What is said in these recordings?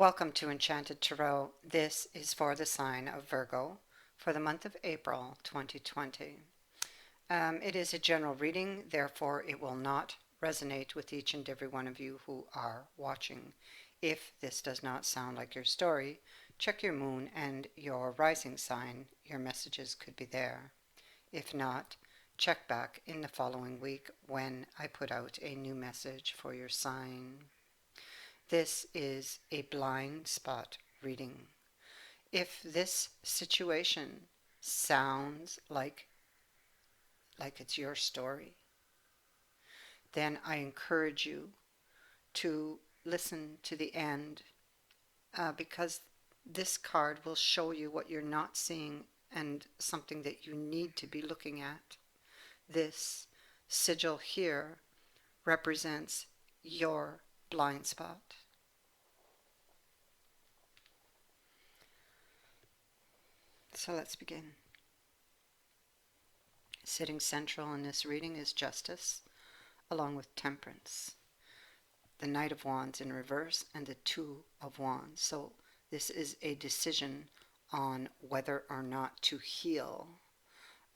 Welcome to Enchanted Tarot. This is for the sign of Virgo for the month of April 2020. It is a general reading, therefore it will not resonate with each and every one of you who are watching. If this does not sound like your story, check your moon and your rising sign. Your messages could be there. If not, check back in the following week when I put out a new message for your sign. This is a blind spot reading. If this situation sounds like it's your story, then I encourage you to listen to the end because this card will show you what you're not seeing and something that you need to be looking at. This sigil here represents your blind spot. So let's begin. Sitting central in this reading is Justice, along with Temperance, the Knight of Wands in reverse, and the Two of Wands. So this is a decision on whether or not to heal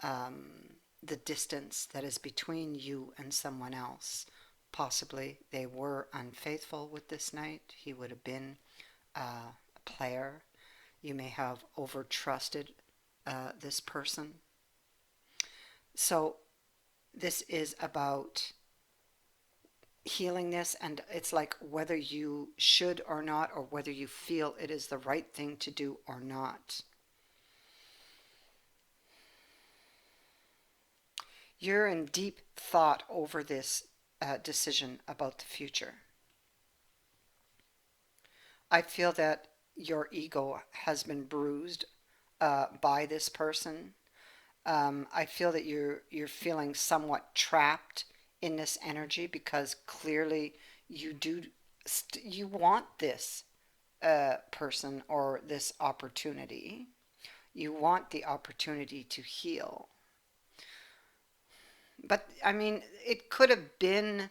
the distance that is between you and someone else. Possibly they were unfaithful with this knight. He would have been a player. You may have over-trusted this person. So this is about healing this, and it's like whether you should or not, or whether you feel it is the right thing to do or not. You're in deep thought over this decision about the future. I feel that your ego has been bruised by this person. I feel that you're feeling somewhat trapped in this energy because clearly you want this person or this opportunity. You want the opportunity to heal. But I mean, it could have been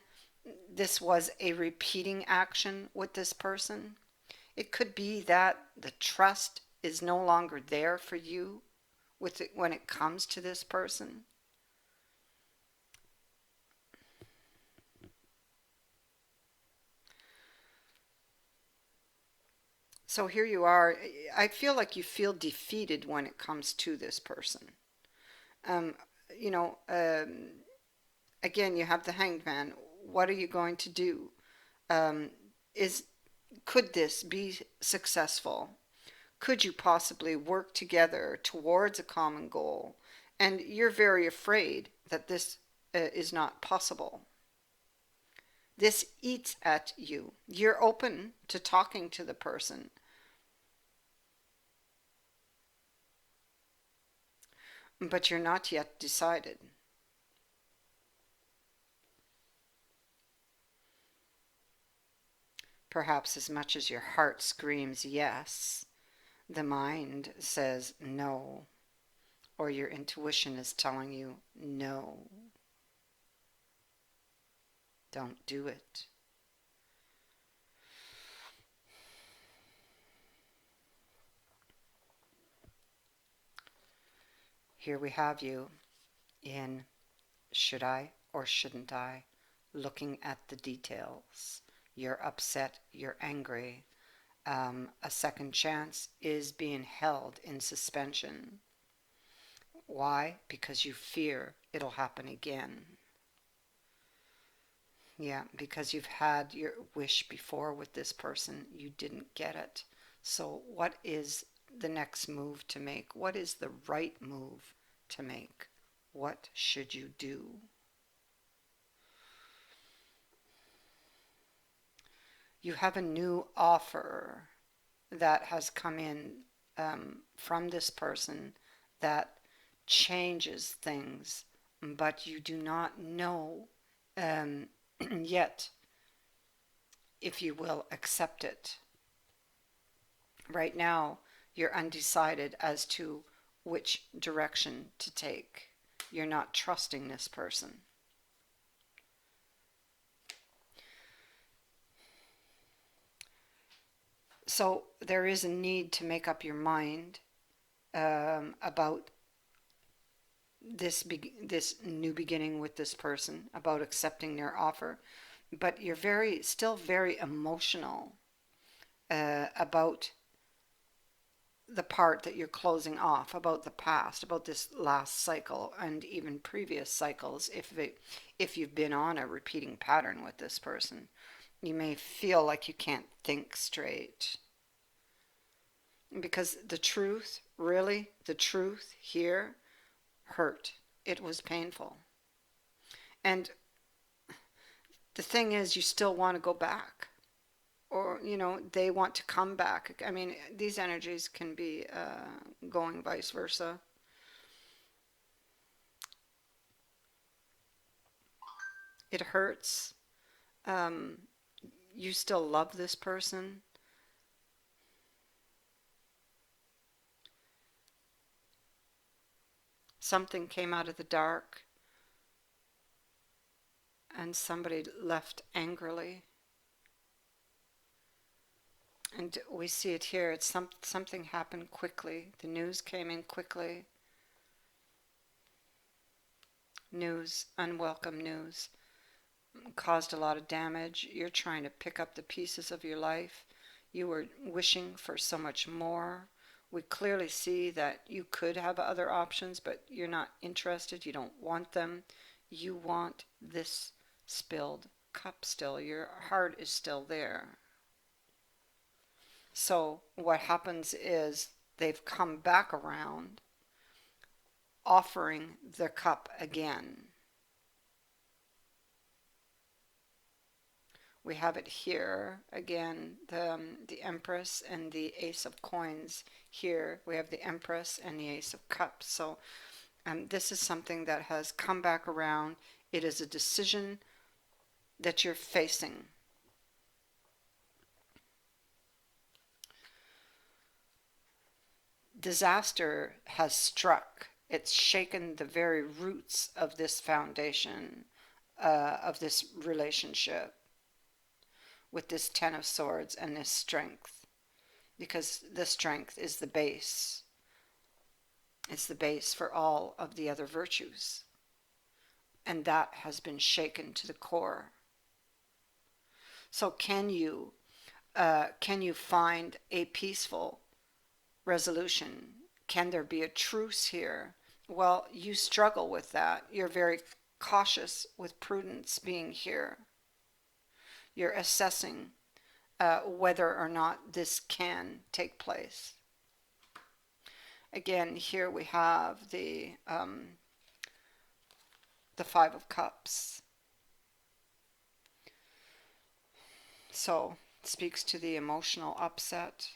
this was a repeating action with this person. It could be that the trust is no longer there for you with it when it comes to this person. So here you are. I feel like you feel defeated when it comes to this person. Um, you know, again, you have the Hanged Man. What are you going to do? Um, is could this be successful? Could you possibly work together towards a common goal? And you're very afraid that this is not possible. This eats at you. You're open to talking to the person, but you're not yet decided. Perhaps as much as your heart screams yes, the mind says no, or your intuition is telling you no, don't do it. Here we have you in should I or shouldn't I, looking at the details. You're upset, you're angry. A second chance is being held in suspension. Why? Because you fear it'll happen again. Yeah, because you've had your wish before with this person, you didn't get it. So what is the next move to make? What is the right move to make? What should you do? You have a new offer that has come in from this person that changes things, but you do not know um, yet if you will accept it. Right now, you're undecided as to which direction to take. You're not trusting this person. So there is a need to make up your mind about this new beginning with this person, about accepting their offer, but you're still very emotional about the part that you're closing off, about the past, about this last cycle and even previous cycles. If you've been on a repeating pattern with this person, you may feel like you can't think straight, because the truth, really, the truth here hurt. It was painful. And the thing is, you still want to go back, or they want to come back. I mean, these energies can be going vice versa. It hurts. um, you still love this person. Something came out of the dark and somebody left angrily. And we see it here. It's something happened quickly. The news came in quickly. News, unwelcome news, caused a lot of damage. You're trying to pick up the pieces of your life. You were wishing for so much more. We clearly see that you could have other options, but you're not interested. You don't want them. You want this spilled cup still. Your heart is still there. So what happens is they've come back around, offering the cup again. We have it here again, the Empress and the Ace of Coins. Here we have the Empress and the Ace of Cups. So this is something that has come back around. It is a decision that you're facing. Disaster has struck. It's shaken the very roots of this foundation, of this relationship, with this Ten of Swords and this strength, because the strength is the base. It's the base for all of the other virtues, and that has been shaken to the core. So can you find a peaceful resolution? Can there be a truce here? Well, you struggle with that. You're very cautious with prudence being here. You're assessing whether or not this can take place. Again, here we have the Five of Cups. So it speaks to the emotional upset.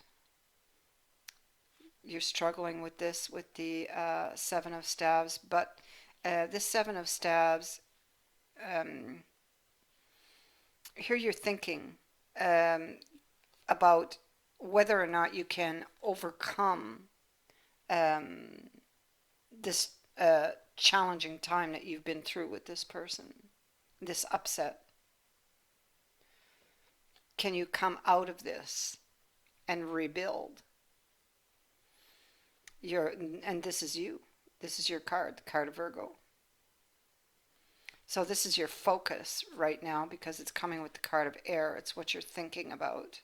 You're struggling with this with the Seven of Staves, but this Seven of Staves, um, here you're thinking um, about whether or not you can overcome um, this challenging time that you've been through with this person, this upset. Can you come out of this and rebuild? And this is you. This is your card, the card of Virgo. So this is your focus right now because it's coming with the card of air. It's what you're thinking about.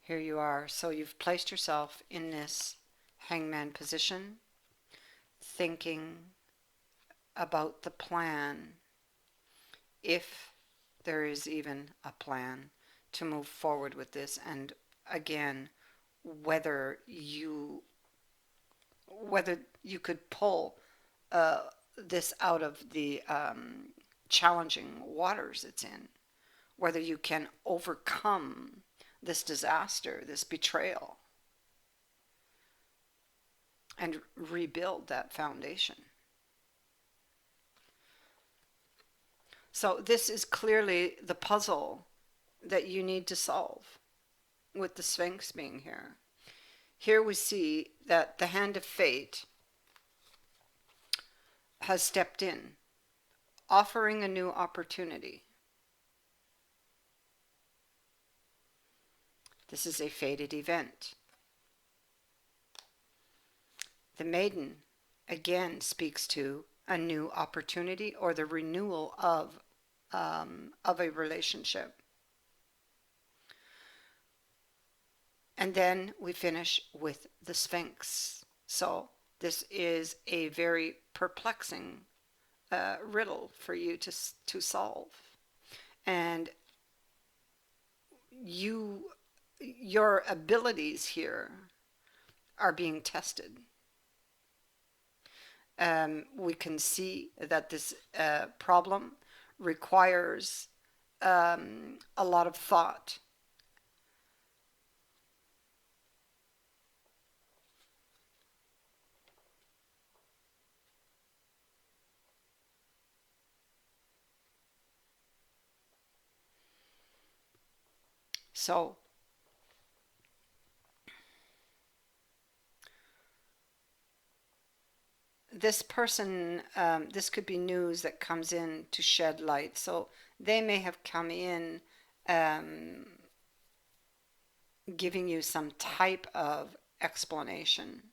Here you are. So you've placed yourself in this hangman position, thinking about the plan, if there is even a plan to move forward with this, and again, whether you whether you could pull uh, this out of the challenging waters it's in, whether you can overcome this disaster, this betrayal, and rebuild that foundation. So this is clearly the puzzle that you need to solve. with the Sphinx being here. Here we see that the hand of fate has stepped in, offering a new opportunity. This is a fated event. The maiden again speaks to a new opportunity or the renewal of a relationship. And then we finish with the Sphinx. So this is a very perplexing riddle for you to solve. And your abilities here are being tested. We can see that this problem requires a lot of thought. So this person, this could be news that comes in to shed light. So they may have come in um, giving you some type of explanation.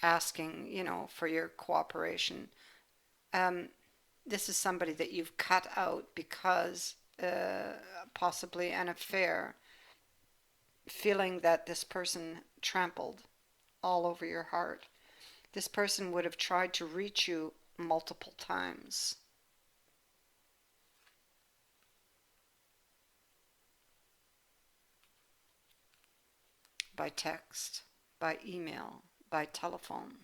Asking, for your cooperation. Um, this is somebody that you've cut out because possibly an affair, feeling that this person trampled all over your heart. This person would have tried to reach you multiple times. By text, by email, by telephone.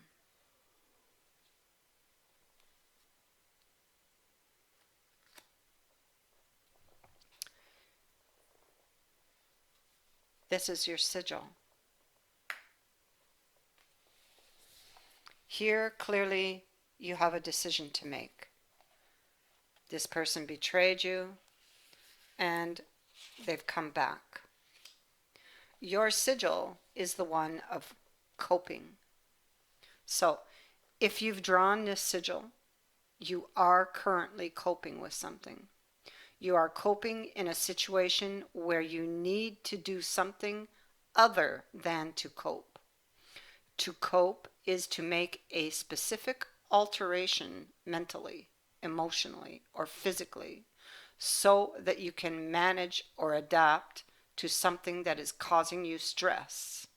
This is your sigil. Here, clearly, you have a decision to make. This person betrayed you, and they've come back. Your sigil is the one of coping. So, if you've drawn this sigil, you are currently coping with something. You are coping in a situation where you need to do something other than to cope. To cope is to make a specific alteration mentally, emotionally, or physically so that you can manage or adapt to something that is causing you stress.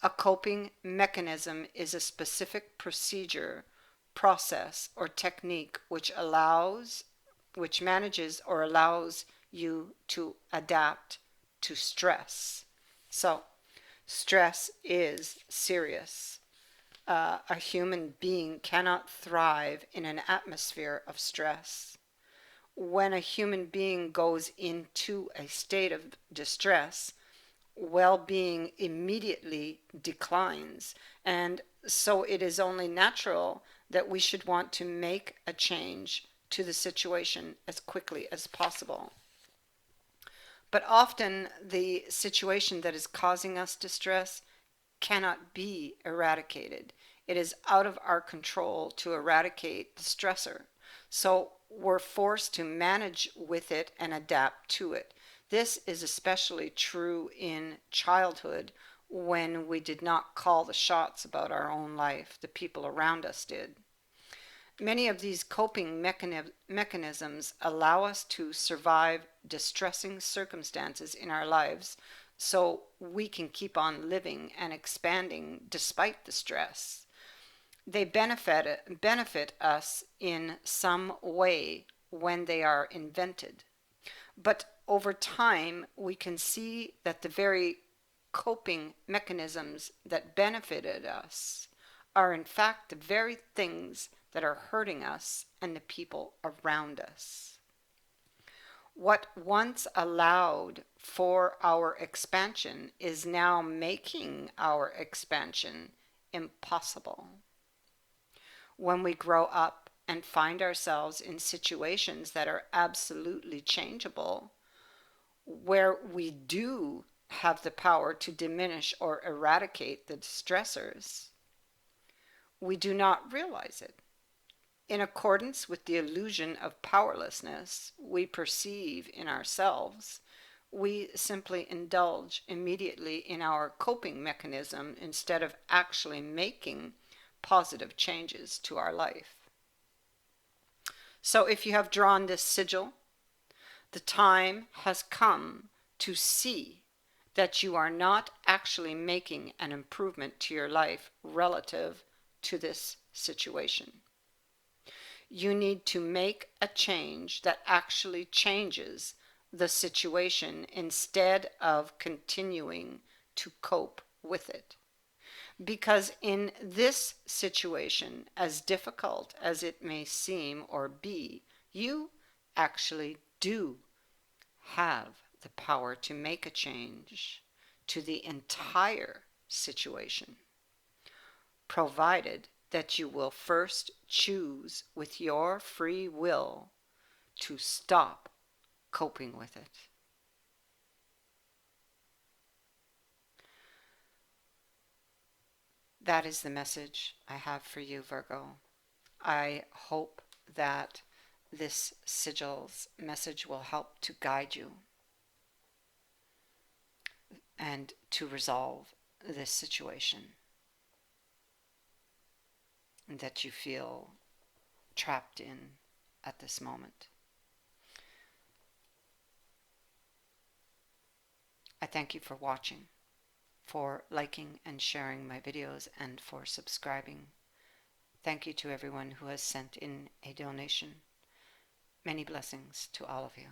A coping mechanism is a specific procedure, process, or technique which manages or allows you to adapt to stress. So, stress is serious. A human being cannot thrive in an atmosphere of stress. When a human being goes into a state of distress, well-being immediately declines. And so it is only natural that we should want to make a change to the situation as quickly as possible. But often the situation that is causing us distress cannot be eradicated. It is out of our control to eradicate the stressor. So we're forced to manage with it and adapt to it. This is especially true in childhood when we did not call the shots about our own life, the people around us did. Many of these coping mechanisms allow us to survive distressing circumstances in our lives so we can keep on living and expanding despite the stress. They benefit us in some way when they are invented. But over time, we can see that the very coping mechanisms that benefited us are in fact the very things that are hurting us and the people around us. What once allowed for our expansion is now making our expansion impossible. When we grow up and find ourselves in situations that are absolutely changeable, where we do have the power to diminish or eradicate the stressors, we do not realize it. In accordance with the illusion of powerlessness we perceive in ourselves, we simply indulge immediately in our coping mechanism instead of actually making positive changes to our life. So if you have drawn this sigil, the time has come to see that you are not actually making an improvement to your life relative to this situation. You need to make a change that actually changes the situation instead of continuing to cope with it. Because in this situation, as difficult as it may seem or be, you actually do have the power to make a change to the entire situation, provided that you will first choose with your free will to stop coping with it. That is the message I have for you, Virgo. I hope that this sigil's message will help to guide you and to resolve this situation that you feel trapped in at this moment. I thank you for watching, for liking and sharing my videos, and for subscribing. Thank you to everyone who has sent in a donation. Many blessings to all of you.